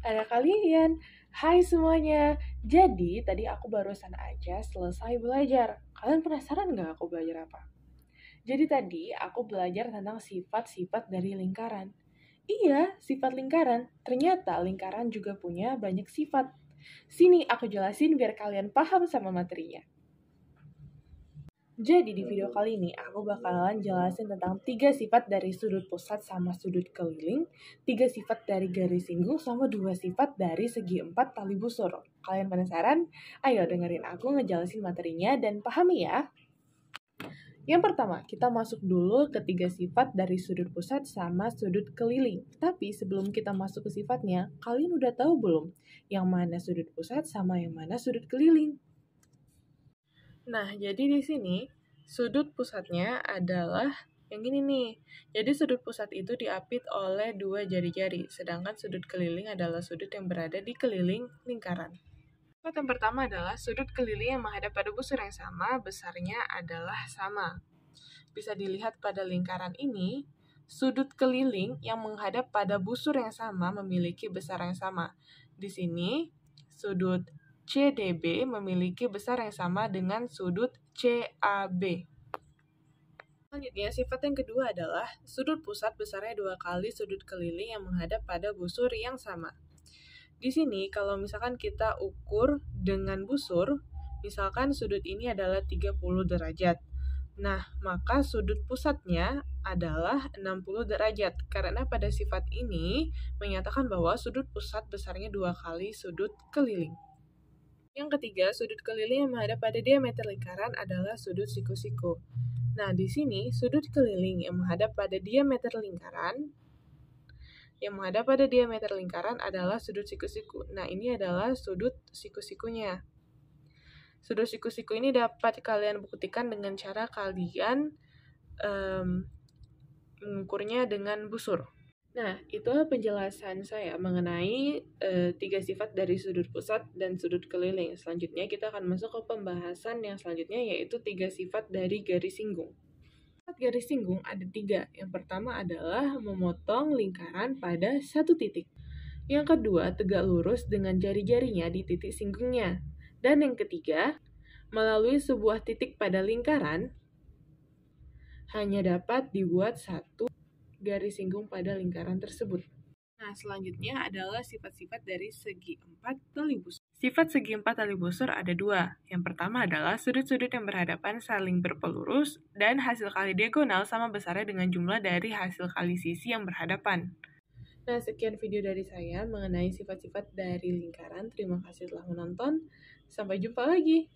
Ada kalian. Hai semuanya. Jadi, tadi aku barusan aja selesai belajar. Kalian penasaran nggak aku belajar apa? Jadi tadi aku belajar tentang sifat-sifat dari lingkaran. Iya, sifat lingkaran. Ternyata lingkaran juga punya banyak sifat. Sini aku jelasin biar kalian paham sama materinya. Jadi di video kali ini aku bakalan jelasin tentang 3 sifat dari sudut pusat sama sudut keliling, 3 sifat dari garis singgung, sama 2 sifat dari segi 4 tali busur. Kalian penasaran? Ayo dengerin aku ngejelasin materinya dan pahami ya. Yang pertama, kita masuk dulu ke 3 sifat dari sudut pusat sama sudut keliling. Tapi sebelum kita masuk ke sifatnya, kalian udah tahu belum yang mana sudut pusat sama yang mana sudut keliling? Nah, jadi di sini sudut pusatnya adalah yang gini nih. Jadi sudut pusat itu diapit oleh 2 jari-jari, sedangkan sudut keliling adalah sudut yang berada di keliling lingkaran. Sifat yang pertama adalah sudut keliling yang menghadap pada busur yang sama, besarnya adalah sama. Bisa dilihat pada lingkaran ini, sudut keliling yang menghadap pada busur yang sama memiliki besar yang sama. Di sini, sudut CDB memiliki besar yang sama dengan sudut CAB. Selanjutnya, sifat yang kedua adalah sudut pusat besarnya 2 kali sudut keliling yang menghadap pada busur yang sama. Di sini, kalau misalkan kita ukur dengan busur, misalkan sudut ini adalah 30 derajat. Nah, maka sudut pusatnya adalah 60 derajat, karena pada sifat ini menyatakan bahwa sudut pusat besarnya 2 kali sudut keliling. Yang ketiga, sudut keliling yang menghadap pada diameter lingkaran adalah sudut siku-siku. Nah, di sini sudut keliling yang menghadap pada diameter lingkaran adalah sudut siku-siku. Nah, ini adalah sudut siku-sikunya. Sudut siku-siku ini dapat kalian buktikan dengan cara kalian mengukurnya dengan busur. Nah, itulah penjelasan saya mengenai 3 sifat dari sudut pusat dan sudut keliling. Selanjutnya kita akan masuk ke pembahasan yang selanjutnya, yaitu 3 sifat dari garis singgung. Sifat garis singgung ada 3. Yang pertama adalah memotong lingkaran pada satu titik. Yang kedua, tegak lurus dengan jari-jarinya di titik singgungnya. Dan yang ketiga, melalui sebuah titik pada lingkaran, hanya dapat dibuat satu garis singgung pada lingkaran tersebut. Nah, selanjutnya adalah sifat-sifat dari segi 4 tali busur. Sifat segi 4 tali busur ada 2. Yang pertama adalah sudut-sudut yang berhadapan saling berpelurus dan hasil kali diagonal sama besarnya dengan jumlah dari hasil kali sisi yang berhadapan. Nah, sekian video dari saya mengenai sifat-sifat dari lingkaran. Terima kasih telah menonton. Sampai jumpa lagi.